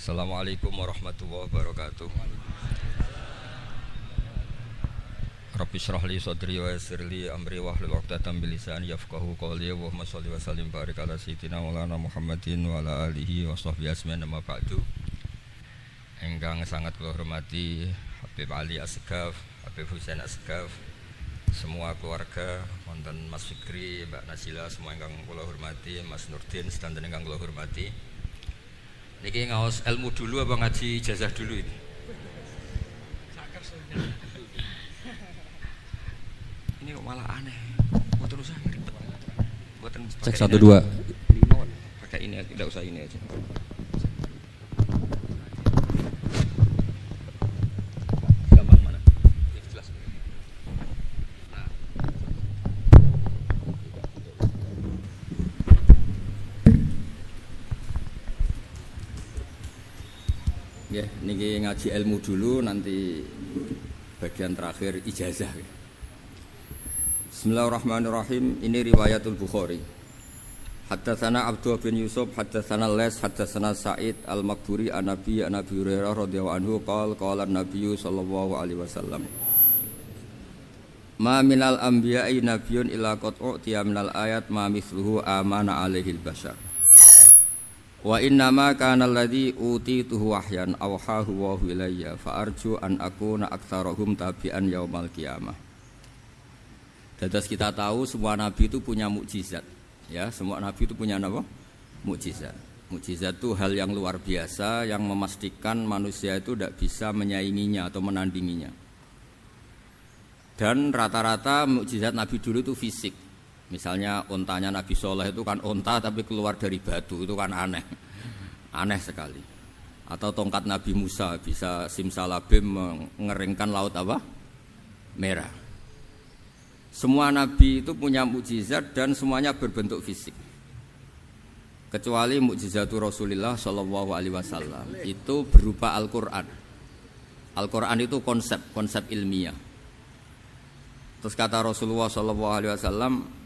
Assalamualaikum warahmatullahi wabarakatuh. Rabbi shrah li sadri wa yassir li amri wahlul 'uqdatam min lisani yafqahu qawli. Allahumma shalli wa sallim barik ala sayyidina Maulana Muhammadin wa ala alihi wa sahbihi ajmain. Amma ba'du. Ingkang sangat kula hormati Habib Ali Asgaf, Habib Husain Asgaf, semua keluarga, wonten Mas Fikri, Mbak Nasila, semua ingkang kula hormati, Mas Nurdin sedanten ingkang kula hormati. Niki ngaos ilmu dulu apa ngaji ijazah dulu ini? Ini kok malah aneh. Buat urusan ribet. Buatan Cek 1 2. Pakai ini aja, tidak usah ini aja. Gampang mana? Jelas. Nah. Ya, niki ngaji ilmu dulu, nanti bagian terakhir ijazah. Bismillahirrahmanirrahim. Ini riwayatul Bukhari. Haddatsana Abdullah bin Yusuf, haddatsana Les, haddatsana Sa'id al-Maqburi an Nabi Hurairah radhiyallahu anhu qala an-nabiy sallallahu alaihi wasallam. Ma minal anbiya'i nabiyyun illa qad u'tiya minal ayat ma mithluhu amana alaihil bashar. Wa innama kana alladhi utituhu wahyan awhahu wa ilayya fa arju an akuna aktsarahum tabi'an yaumal qiyamah. Dados kita tahu semua nabi itu punya mukjizat. Ya, semua nabi itu punya apa? Mukjizat. Mukjizat itu hal yang luar biasa yang memastikan manusia itu tidak bisa menyainginya atau menandinginya. Dan rata-rata mukjizat nabi dulu itu fisik. Misalnya ontanya Nabi Soleh itu kan onta tapi keluar dari batu, itu kan aneh. Aneh sekali. Atau tongkat Nabi Musa bisa simsalabim mengeringkan laut apa? Merah. Semua Nabi itu punya mukjizat dan semuanya berbentuk fisik. Kecuali mukjizatul Rasulullah Shallallahu Alaihi Wasallam itu berupa Al-Quran. Al-Quran itu konsep ilmiah. Terus kata Rasulullah Shallallahu Alaihi Wasallam,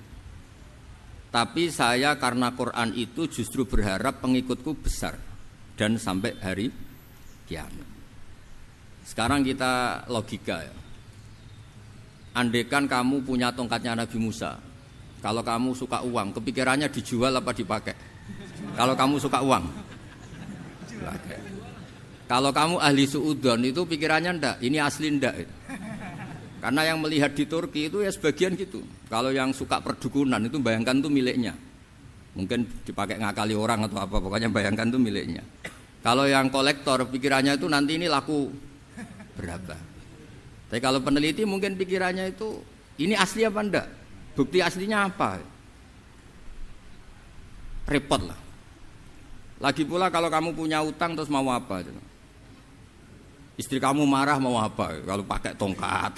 tapi saya karena Quran itu justru berharap pengikutku besar dan sampai hari kiamat. Sekarang kita logika ya. Andaikan kamu punya tongkatnya Nabi Musa, kalau kamu suka uang, kepikirannya dijual apa dipakai? Kalau kamu suka uang, dipakai. Kalau kamu ahli suudon itu pikirannya ndak, ini asli ndak. Karena yang melihat di Turki itu ya sebagian gitu. Kalau yang suka perdukunan itu bayangkan itu miliknya. Mungkin dipakai ngakali orang atau apa, pokoknya bayangkan itu miliknya. Kalau yang kolektor pikirannya itu nanti ini laku berapa. Tapi kalau peneliti mungkin pikirannya itu ini asli apa enggak? Bukti aslinya apa? Repot lah. Lagi pula kalau kamu punya utang terus mau apa? Istri kamu marah mau apa? Kalau pakai tongkat.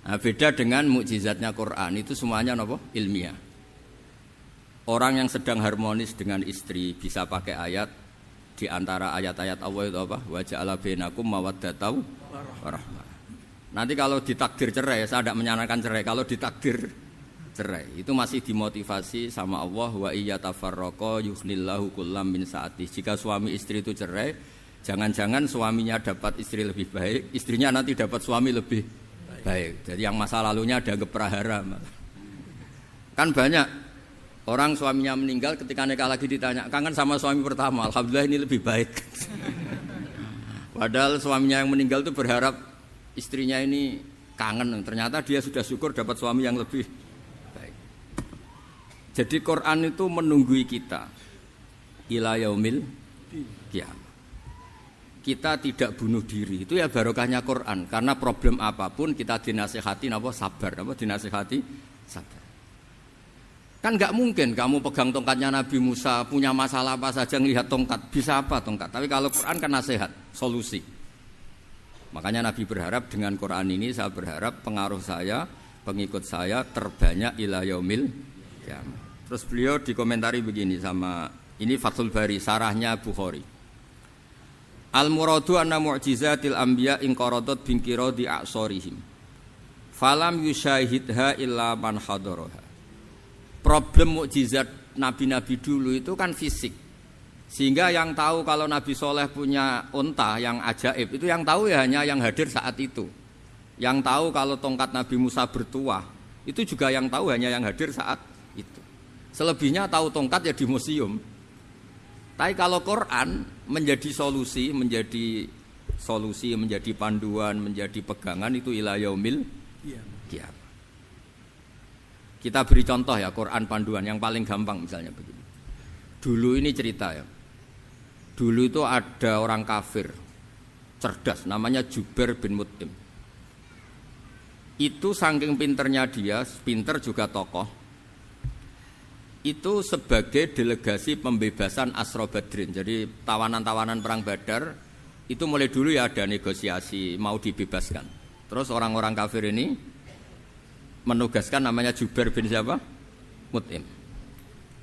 Nah, beda dengan mukjizatnya Quran itu semuanya apa? Ilmiah. Orang yang sedang harmonis dengan istri bisa pakai ayat di antara ayat-ayat Allah itu apa? Wa ja'ala bainakum mawaddatan warahmah. Nanti kalau ditakdir cerai, saya tidak menyarankan cerai. Kalau ditakdir cerai, itu masih dimotivasi sama Allah wa iyyatafarraqa yughnillahu kullam min sa'ati. Jika suami istri itu cerai, jangan-jangan suaminya dapat istri lebih baik, istrinya nanti dapat suami lebih baik. Jadi yang masa lalunya ada prahara. Kan banyak orang suaminya meninggal ketika nikah lagi ditanya, kangen sama suami pertama, alhamdulillah ini lebih baik. Padahal suaminya yang meninggal itu berharap istrinya ini kangen, ternyata dia sudah syukur dapat suami yang lebih baik. Jadi Quran itu menunggui kita ila yaumil qiyamah. Kita tidak bunuh diri, itu ya barokahnya Quran. Karena problem apapun kita dinasihati apa sabar, apa dinasihati sabar. Kan nggak mungkin kamu pegang tongkatnya Nabi Musa, punya masalah apa saja ngelihat tongkat, bisa apa tongkat. Tapi kalau Quran kan nasihat, solusi. Makanya Nabi berharap dengan Quran ini, saya berharap pengaruh saya, pengikut saya terbanyak ila yaumil qiyamah. Terus beliau dikomentari begini sama, ini Fathul Bari, sarahnya Bukhari. Al-muradu anna mu'jizatil anbiya inqaradat binqiradi a'sarihim. Falam yusyahidha illa man hadaraha. Problem mukjizat nabi-nabi dulu itu kan fisik. Sehingga yang tahu kalau Nabi Soleh punya unta yang ajaib, itu yang tahu ya hanya yang hadir saat itu. Yang tahu kalau tongkat Nabi Musa bertuah, itu juga yang tahu hanya yang hadir saat itu. Selebihnya tahu tongkat ya di museum. Tapi kalau Quran menjadi solusi, menjadi panduan, menjadi pegangan, itu ila yaumil qiyamah. Kita beri contoh ya, Quran panduan yang paling gampang misalnya begini. Dulu ini cerita ya. Dulu itu ada orang kafir cerdas namanya Jubair bin Mut'im. Itu saking pinternya dia, pinter juga tokoh. Itu sebagai delegasi pembebasan Asra Badrin. Jadi tawanan-tawanan perang Badar itu mulai dulu ya ada negosiasi mau dibebaskan. Terus orang-orang kafir ini menugaskan namanya Jubair bin siapa? Mut'im.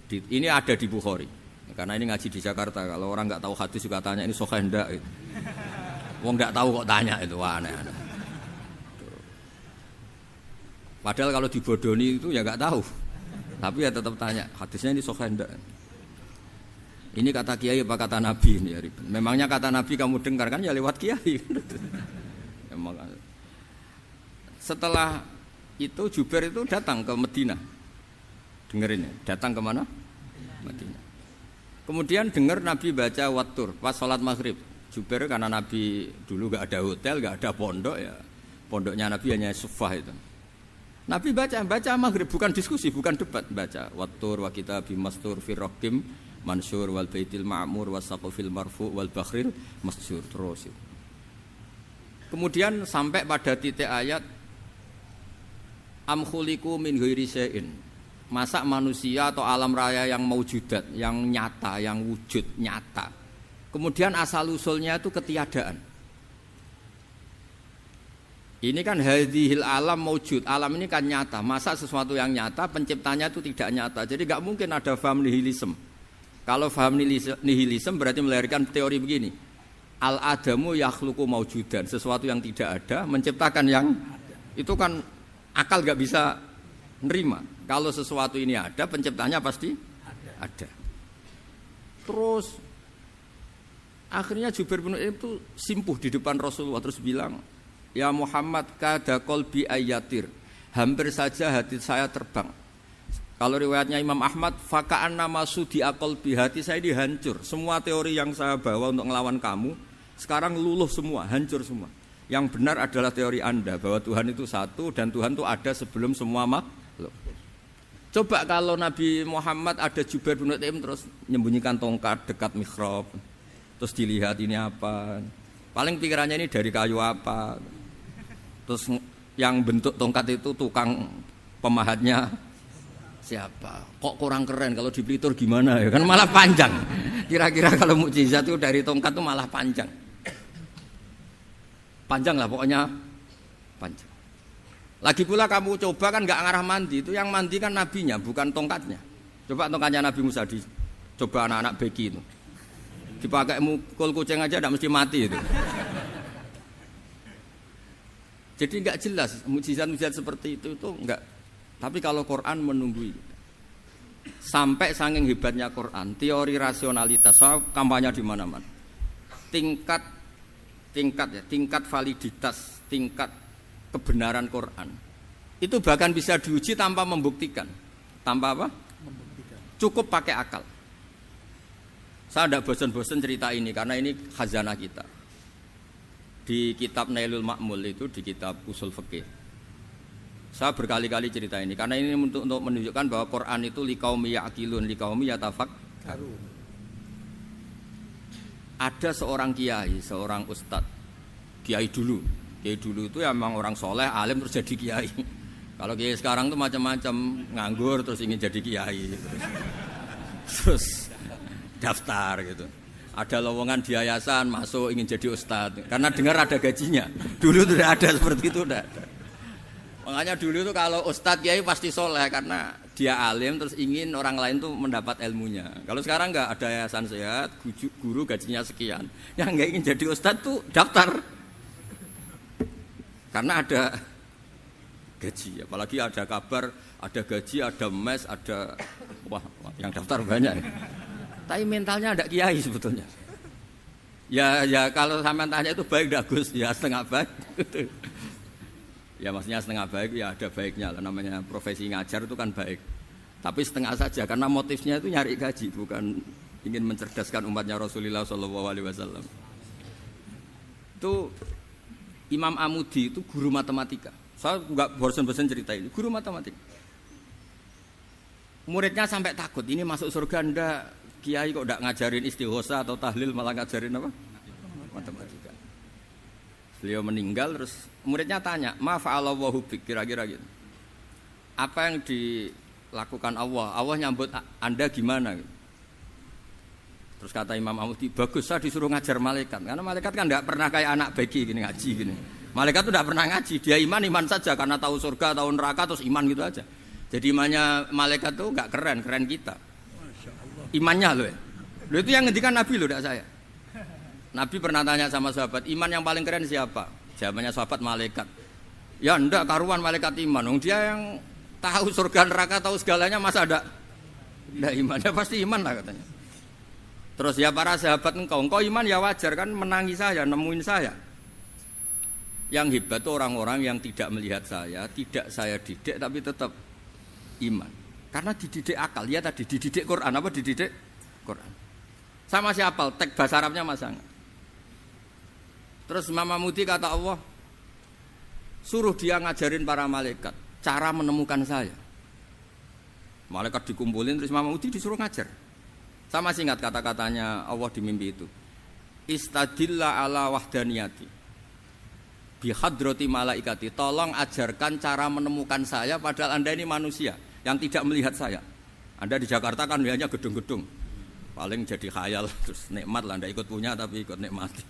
Ini ada di Bukhari. Karena ini ngaji di Jakarta, kalau orang nggak tahu hadis juga tanya ini sahih ndak itu. Wong nggak tahu kok tanya itu, wah aneh-aneh. Padahal kalau dibodoni itu ya nggak tahu. Tapi ya tetap tanya, hadisnya ini sahih ndak. Ini kata kiai apa kata nabi ini ya ribet. Memangnya kata nabi kamu dengar kan ya lewat kiai. Memang. Setelah itu Jubair itu datang ke Madinah. Dengerin ya, datang ke mana? Madinah. Kemudian dengar Nabi baca Wattur pas sholat maghrib. Jubair karena Nabi dulu gak ada hotel, gak ada pondok ya. Pondoknya Nabi hanya sufah itu. Nabi baca maghrib, bukan diskusi, bukan debat. Baca Wattur wa kitabim mastur firrokim mansur wal baitil ma'mur wasaqufil marfu wal bakhril masjur terus. Kemudian sampai pada titik ayat am khuliqu min ghairi syai'in. Masa manusia atau alam raya yang maujudat, yang nyata, yang wujud nyata. Kemudian asal-usulnya itu ketiadaan. Ini kan hadhil alam maujud, alam ini kan nyata. Masa sesuatu yang nyata, penciptanya itu tidak nyata. Jadi gak mungkin ada faham nihilisme. Kalau faham nihilisme berarti melahirkan teori begini. Al-adamu yakhluqu maujudan, sesuatu yang tidak ada, menciptakan yang itu kan akal gak bisa nerima. Kalau sesuatu ini ada, penciptanya pasti ada. Terus akhirnya Jubair bin Mut'im itu simpuh di depan Rasulullah terus bilang, "Ya Muhammad, kada qalbi ayatir." Hampir saja hati saya terbang. Kalau riwayatnya Imam Ahmad, faka'anna masudi aqalbi, hati saya dihancur. Semua teori yang saya bawa untuk ngelawan kamu sekarang luluh semua, hancur semua. Yang benar adalah teori Anda bahwa Tuhan itu satu dan Tuhan itu ada sebelum semua makhluk. Coba kalau Nabi Muhammad ada Jubair bin Mut'im terus menyembunyikan tongkat dekat mihrab, terus dilihat ini apa, paling pikirannya ini dari kayu apa, terus yang bentuk tongkat itu tukang pemahatnya siapa, kok kurang keren, kalau di Blitur gimana ya, kan malah panjang. Kira-kira kalau mukjizat itu dari tongkat itu malah panjang lah pokoknya panjang. Lagi pula kamu coba kan nggak ngarah mandi, itu yang mandi kan nabinya bukan tongkatnya. Coba tongkatnya Nabi Musa coba anak-anak beki itu dipakai mukul kucing aja tidak mesti mati itu. Jadi nggak jelas mukjizat-mukjizat seperti itu nggak. Tapi kalau Quran menunggui sampai saking hebatnya Quran, teori rasionalitas, soal kampanye di mana-mana, tingkat validitas, tingkat kebenaran Quran itu bahkan bisa diuji tanpa membuktikan. Tanpa apa? Membuktikan. Cukup pakai akal. Saya tidak bosan-bosan cerita ini karena ini khazanah kita. Di kitab Nailul Ma'mul itu, di kitab Usul Fiqih, saya berkali-kali cerita ini karena ini untuk menunjukkan bahwa Quran itu liqaumi ya'qilun, liqaumi yatafakkarun. Ada seorang kiai, seorang ustadz, kiai dulu itu ya memang orang soleh, alim terus jadi kiai. Kalau kiai sekarang tuh macam-macam, nganggur terus ingin jadi kiai, terus daftar gitu. Ada lowongan di yayasan, masuk ingin jadi ustadz karena dengar ada gajinya. Dulu tidak ada seperti itu, tidak ada. Makanya dulu itu kalau ustadz kiai pasti soleh karena dia alim terus ingin orang lain tuh mendapat ilmunya. Kalau sekarang nggak ada yayasan sehat, guru gajinya sekian, yang nggak ingin jadi ustadz tuh daftar karena ada gaji. Apalagi ada kabar, ada gaji, ada mes, ada wah yang daftar banyak. Tapi mentalnya ada kiai sebetulnya. Ya kalau sampean tanya itu baik enggak Gus? Ya setengah baik. Ya maksudnya setengah baik ya ada baiknya lah, namanya profesi ngajar itu kan baik. Tapi setengah saja karena motifnya itu nyari gaji, bukan ingin mencerdaskan umatnya Rasulullah SAW. Itu Imam Amudi itu guru matematika. Saya enggak bosan-bosan cerita ini, guru matematika. Muridnya sampai takut, ini masuk surga ndak? Kiai kok enggak ngajarin istighosa atau tahlil, malah ngajarin apa? Matematika. Beliau meninggal terus muridnya tanya, "Ma fa'alallahu bik?" Kira-kira gitu. Apa yang dilakukan Allah? Allah nyambut Anda gimana? Terus kata Imam Amudi, "Bagus, saya disuruh ngajar malaikat." Karena malaikat kan enggak pernah kayak anak begi gini ngaji gini. Malaikat itu enggak pernah ngaji, dia iman saja karena tahu surga, tahu neraka terus iman gitu aja. Jadi imannya malaikat itu enggak keren kita. Imannya loh ya. Loh itu yang ngendikan Nabi loh, tidak saya. Nabi pernah tanya sama sahabat, iman yang paling keren siapa? Jawabannya sahabat malaikat. Ya enggak, karuan malaikat iman. Dia yang tahu surga neraka, tahu segalanya, masa ada enggak iman? Ya pasti iman lah katanya. Terus ya para sahabat engkau iman ya wajar kan, menangi saya, nemuin saya. Yang hebat itu orang-orang yang tidak melihat saya, tidak saya didik tapi tetap iman. Karena dididik akal, ya tadi dididik Quran, apa dididik Quran. Sama siapa? Teks bahasa Arabnya masa enggak? Terus Imam Amudi kata Allah, suruh dia ngajarin para malaikat cara menemukan saya. Malaikat dikumpulin terus Imam Amudi disuruh ngajar. Sama singkat kata-katanya Allah di mimpi itu. Istadilla ala wahdaniyati bihadrati malaikati. Tolong ajarkan cara menemukan saya padahal Anda ini manusia yang tidak melihat saya. Anda di Jakarta kan hanya gedung-gedung. Paling jadi khayal terus nikmat lah, Anda ikut punya tapi ikut nikmati.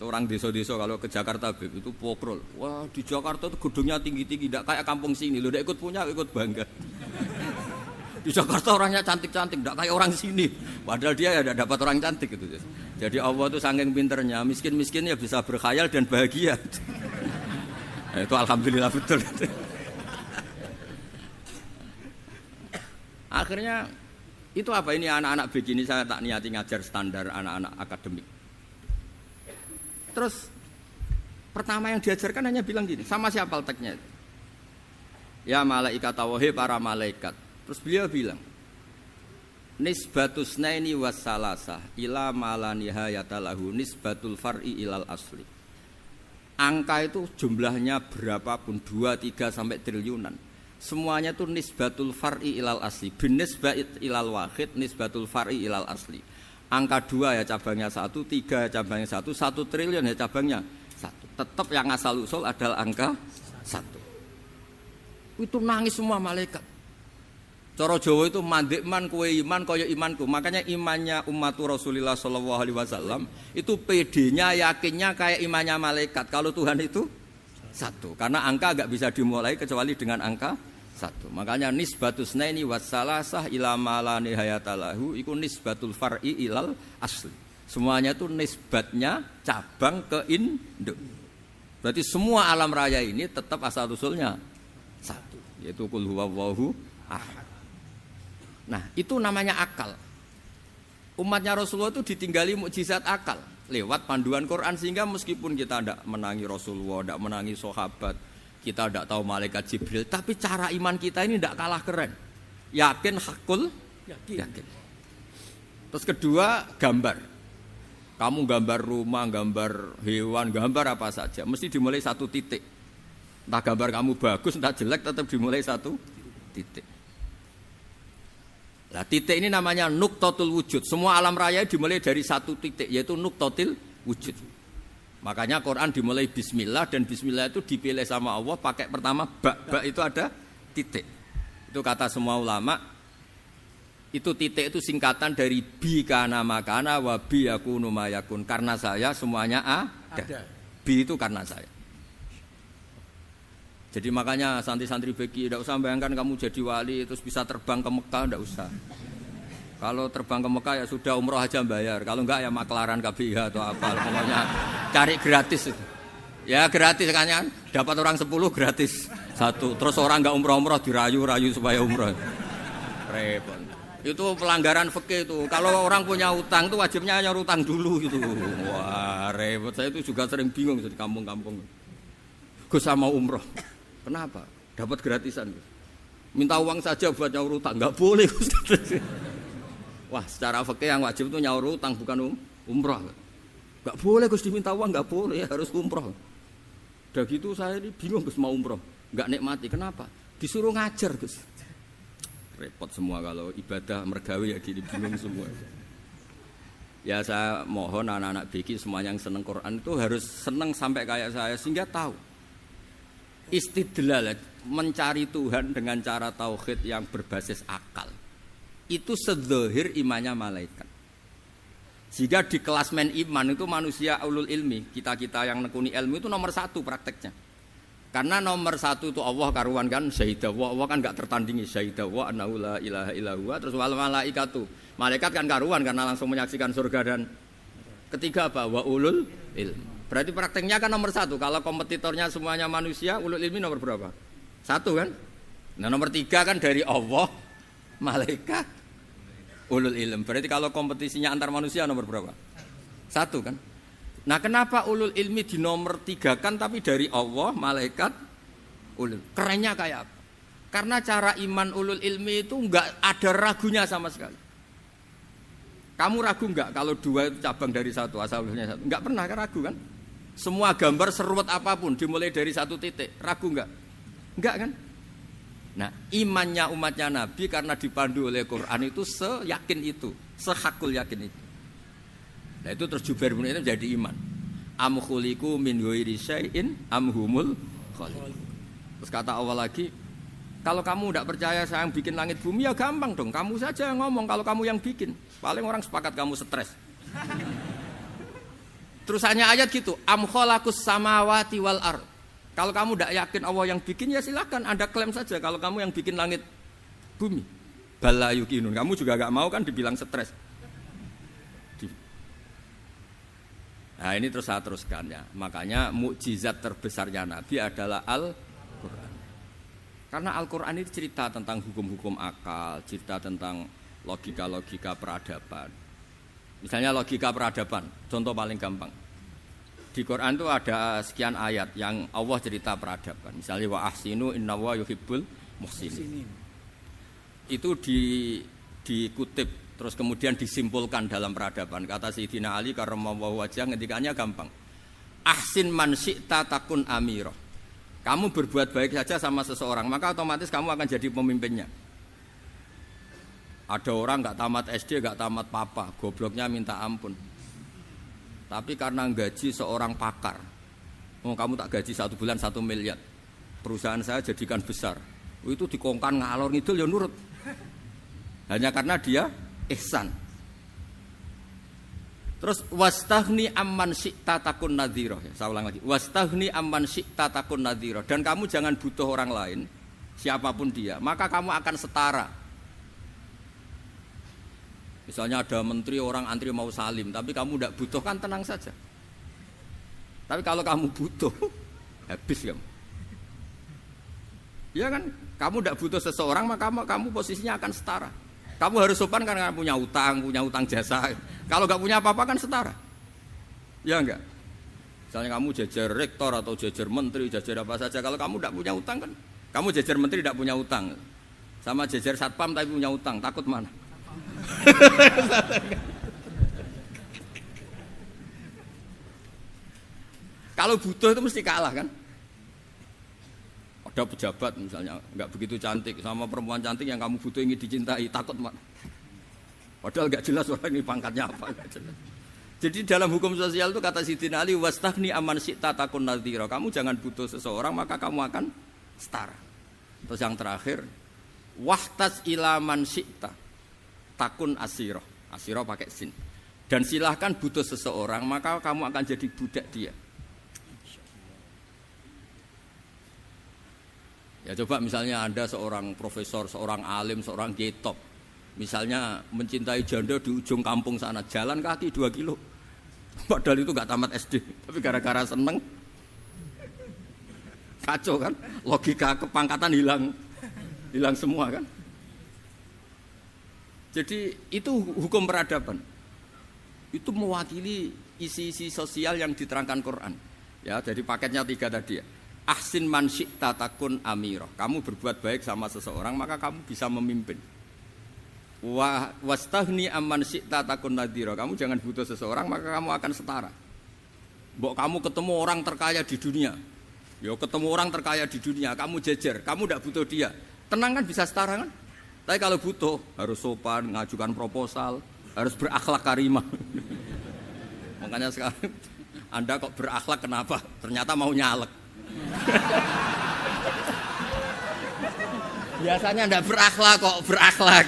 Itu orang desa-desa kalau ke Jakarta itu pokrol. Wah, di Jakarta itu gedungnya tinggi-tinggi, tidak kayak kampung sini. Lo udah ikut punya, ikut bangga. Di Jakarta orangnya cantik-cantik, tidak kayak orang sini. Padahal dia ya dapat orang cantik gitu. Jadi Allah itu saking pinternya, miskin-miskin ya bisa berkhayal dan bahagia. Nah, itu alhamdulillah betul. Akhirnya itu apa ini anak-anak begini saya tak niati ngajar standar anak-anak akademik. Terus pertama yang diajarkan hanya bilang gini, sama siapa teknya? Ya malaikat wahi para malaikat. Terus beliau bilang, nisbatus naini wassalasah ila malanihayatalahu nisbatul far'i ilal asli. Angka itu jumlahnya berapapun 2, 3 sampai triliunan. Semuanya itu nisbatul far'i ilal asli. Bin nisbat ilal wahid nisbatul far'i ilal asli. Angka 2 ya cabangnya 1, 3 ya cabangnya 1, 1 triliun ya cabangnya 1. Tetap yang asal usul adalah angka 1. Itu nangis semua malaikat. Cara Jawa itu mandekman kowe iman kaya imanku. Makanya imannya umatur Rasulullah SAW itu PD-nya, yakinnya kayak imannya malaikat. Kalau Tuhan itu 1. Karena angka enggak bisa dimulai kecuali dengan angka 1. Makanya nisbatus naini wassalasah ila ma nihayatalahu iku nisbatul far'i ilal asli. Semuanya itu nisbatnya cabang ke induk. Berarti semua alam raya ini tetap asal usulnya 1, yaitu qul huwallahu ahad. Nah, itu namanya akal. Umatnya Rasulullah itu ditinggali mukjizat akal lewat panduan Quran, sehingga meskipun kita tidak menangi Rasulullah, tidak menangi sahabat, kita tidak tahu malaikat Jibril, tapi cara iman kita ini tidak kalah keren. Yakin hakul yakin. Terus kedua, gambar. Kamu gambar rumah, gambar hewan, gambar apa saja, mesti dimulai 1 titik. Entah gambar kamu bagus, entah jelek, tetap dimulai 1 titik. Nah, titik ini namanya nuqtatul wujud. Semua alam raya dimulai dari 1 titik, yaitu nuqtatul wujud. Makanya Quran dimulai bismillah, dan bismillah itu dipilih sama Allah pakai pertama ba itu ada titik. Itu kata semua ulama. Itu titik itu singkatan dari bi kana makana wa bi yakunu mayakun. Karena saya semuanya ada. Bi itu karena saya. Jadi makanya santri-santri beki tidak usah bayangkan kamu jadi wali terus bisa terbang ke Mekah, tidak usah. Kalau terbang ke Mekah ya sudah umroh aja bayar. Kalau enggak ya maklaran KBIH atau apa. Pokoknya cari gratis itu. Ya gratis kan, dapat orang 10 gratis 1. Terus orang enggak umroh-umroh dirayu-rayu supaya umroh. Repot. Itu pelanggaran fikih itu. Kalau orang punya utang itu wajibnya nyaur utang dulu gitu. Wah, repot. Saya itu juga sering bingung di kampung-kampung. Gus sama umroh. Kenapa? Dapat gratisan. Minta uang saja buat nyaur utang. Enggak boleh, Gus. Wah, secara fikih yang wajib itu nyaur utang bukan umroh. Enggak boleh Gus diminta uang, enggak boleh, harus umroh. Udah gitu saya ini bingung Gus mau umroh. Enggak nikmati. Kenapa? Disuruh ngajar, Gus. Repot semua kalau ibadah mergawe ya gini bingung semua. Ya saya mohon anak-anak BK semuanya yang seneng Quran itu harus seneng sampai kayak saya sehingga tahu istidlal mencari Tuhan dengan cara tauhid yang berbasis akal. Itu sedzahir imannya malaikat. Jika di kelasmen iman itu manusia ulul ilmi, kita-kita yang nekuni ilmu itu nomor 1 prakteknya. Karena nomor 1 itu Allah karuan kan syahidah wa, Allah kan enggak tertandingi syahidah wa annahu la ilaha illallah. Terus wal malaikatu, malaikat kan karuan karena langsung menyaksikan surga. Dan ketiga apa? Wa ulul ilm. Berarti prakteknya kan nomor 1. Kalau kompetitornya semuanya manusia, ulul ilmi nomor berapa? 1 kan? Nah nomor 3 kan dari Allah, malaikat, ulul ilm. Berarti kalau kompetisinya antar manusia nomor berapa? 1 kan? Nah kenapa ulul ilmi di nomor 3 kan tapi dari Allah, malaikat, ulul. Kerennya kayak apa? Karena cara iman ulul ilmi itu enggak ada ragunya sama sekali. Kamu ragu enggak kalau 2 itu cabang dari 1, asal-usulnya 1? Enggak pernah kan ragu kan? Semua gambar seruat apapun dimulai dari 1 titik, ragu enggak? Enggak kan? Nah imannya umatnya Nabi karena dipandu oleh Quran itu seyakin itu, sehakul yakin itu. Nah itu terus Jubair bin Mut'im jadi iman. Am khuliqu min ghairi syai'in am humul khaliq. Terus kata Allah lagi, kalau kamu tidak percaya saya yang bikin langit bumi ya gampang dong. Kamu saja yang ngomong kalau kamu yang bikin. Paling orang sepakat kamu stres. Terus hanya ayat gitu, am khalaqus samawati wal ard. Kalau kamu tidak yakin Allah yang bikin ya silakan Anda klaim saja kalau kamu yang bikin langit bumi. Bala yuqinun. Kamu juga enggak mau kan dibilang stres. Nah ini terus saya teruskan ya. Makanya mukjizat terbesarnya Nabi adalah Al-Quran. Karena Al-Quran itu cerita tentang hukum-hukum akal, cerita tentang logika-logika peradaban. Misalnya logika peradaban, contoh paling gampang. Di Quran itu ada sekian ayat yang Allah cerita peradaban. Misalnya wa ahsinu innallaha yuhibbul muhsinin. Itu dikutip terus kemudian disimpulkan dalam peradaban. Kata Sayyidina Ali karramallahu wajhah ngendikannya gampang. Ahsin man syi'ta takun amirah. Kamu berbuat baik saja sama seseorang, maka otomatis kamu akan jadi pemimpinnya. Ada orang enggak tamat SD, enggak tamat papa, gobloknya minta ampun. Tapi karena gaji seorang pakar. Oh, kamu tak gaji 1 bulan 1 miliar. Perusahaan saya jadikan besar. Itu dikongkan ngalor ngidul ya nurut. Hanya karena dia ihsan. Terus wastaghni amman syi'ta takun nadhira. Saya ulang lagi. Wastaghni amman syi'ta takun nadhira. Dan kamu jangan butuh orang lain, siapapun dia, maka kamu akan setara. Misalnya ada menteri orang antri mau salim, tapi kamu tidak butuh kan tenang saja. Tapi kalau kamu butuh, habis kamu. Ya kan? Kamu tidak butuh seseorang, maka kamu posisinya akan setara. Kamu harus sopan karena punya utang jasa. Kalau nggak punya apa-apa kan setara. Ya enggak? Misalnya kamu jajar rektor atau jajar menteri, jajar apa saja. Kalau kamu tidak punya utang kan, kamu jajar menteri tidak punya utang. Sama jajar satpam tapi punya utang, takut mana? Kalau butuh itu mesti kalah kan? Ada pejabat misalnya nggak begitu cantik sama perempuan cantik yang kamu butuh ingin dicintai, takut mak. Padahal nggak jelas orang ini pangkatnya apa. Jadi dalam hukum sosial itu kata Sayyidina Ali wastaghni amman syi'ta takun nadhira. Kamu jangan butuh seseorang maka kamu akan setara. Terus yang terakhir wahtas ila man syi'ta takun asirah. Asirah pakai sin. Dan silahkan butuh seseorang maka kamu akan jadi budak dia. Ya coba misalnya Anda seorang profesor, seorang alim, seorang getop. Misalnya mencintai janda di ujung kampung sana, jalan kaki 2 kilo. Padahal itu gak tamat SD, tapi gara-gara seneng. Kacau kan? Logika kepangkatan hilang semua kan? Jadi itu hukum peradaban. Itu mewakili isi-isi sosial yang diterangkan Quran. Ya, jadi paketnya 3 tadi ya. Ahsin man syi'ta takun amira. Kamu berbuat baik sama seseorang maka kamu bisa memimpin. Wastahni amman syi'ta takun nadhira. Kamu jangan butuh seseorang maka kamu akan setara. Mbok kamu ketemu orang terkaya di dunia. Ya ketemu orang terkaya di dunia, kamu jejer, kamu tidak butuh dia. Tenang kan bisa setara kan? Tapi kalau butuh harus sopan, ngajukan proposal, harus berakhlak karimah. Makanya sekarang Anda kok berakhlak kenapa? Ternyata mau nyalek. Biasanya Anda berakhlak kok berakhlak.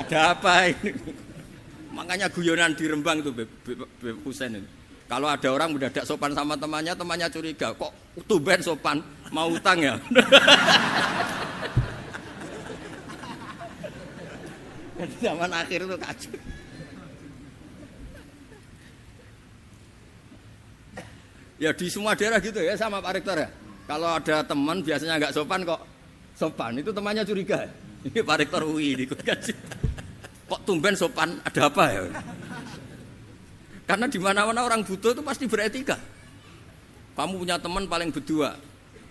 Ada apa ini? Makanya guyonan di Rembang itu Beb Husain ini. Kalau ada orang mendadak sopan sama temannya, temannya curiga, kok tumben sopan, mau utang ya? Zaman akhir itu kacau. Ya di semua daerah gitu ya sama Pak Rektor ya. Kalau ada teman biasanya nggak sopan kok sopan, itu temannya curiga. Ini Pak Rektor UI ikut kaji. Kok tumben sopan, ada apa ya? Karena di mana-mana orang butuh itu pasti beretika. Kamu punya teman paling berdua,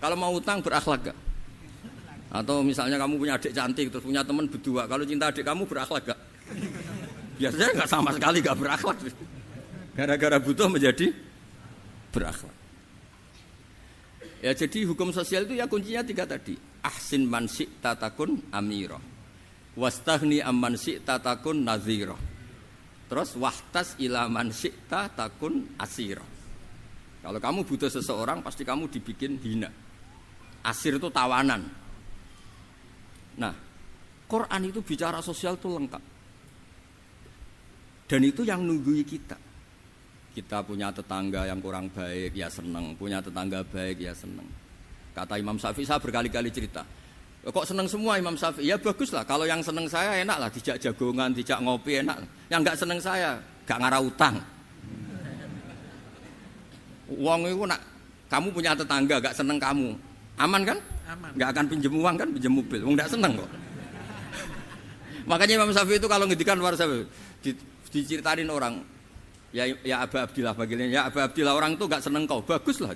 kalau mau utang berakhlak gak? Atau misalnya kamu punya adik cantik terus punya teman berdua, kalau cinta adik kamu berakhlak gak? Biasanya nggak sama sekali nggak berakhlak. Gara-gara butuh menjadi berakhlak. Ya jadi hukum sosial itu ya kuncinya 3 tadi. Ahsin man syi'ta takun amira. Wastahni amman syi'ta takun nadhira. Terus wahtas ila man syi'ta takun asira. Kalau kamu butuh seseorang pasti kamu dibikin hina. Asir itu tawanan. Nah, Quran itu bicara sosial itu lengkap. Dan itu yang nunggui kita. Kita punya tetangga yang kurang baik, ya seneng. Punya tetangga baik, ya seneng. Kata Imam Syafi'i, saya berkali-kali cerita. Kok seneng semua Imam Syafi'i? Ya bagus lah. Kalau yang seneng saya enak lah. Dijak jagongan, dijak ngopi enak. Yang gak seneng saya, gak ngarah utang. Uang itu nak, kamu punya tetangga gak seneng kamu. Aman kan? Aman. Gak akan pinjem uang kan, pinjem mobil. Wong gak seneng kok. Makanya Imam Syafi'i itu kalau ngedikan luar Syafi'i, diceritain orang, ya Aba Abdillah bagiannya, ya Aba Abdillah orang itu gak seneng kau. Bagus lah.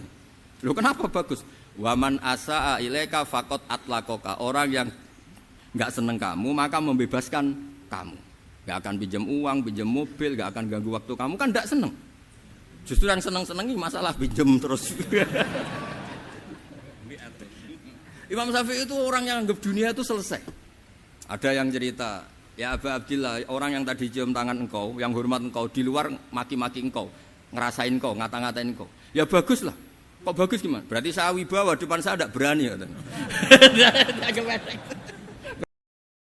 Loh kenapa bagus? Waman asa'a ilaika faqad atlaqaka. Orang yang enggak seneng kamu maka membebaskan kamu. Enggak akan pinjam uang, pinjam mobil, enggak akan ganggu waktu kamu kan enggak seneng. Justru yang seneng-senengi masalah pinjam terus. Imam Syafi'i itu orang yang anggap dunia itu selesai. Ada yang cerita, ya Aba Abdillah, orang yang tadi cium tangan engkau, yang hormat engkau di luar maki-maki engkau, ngerasain engkau, ngata-ngatain engkau. Ya bagus lah. Kok bagus gimana? Berarti saya wibawa depan saya tidak berani.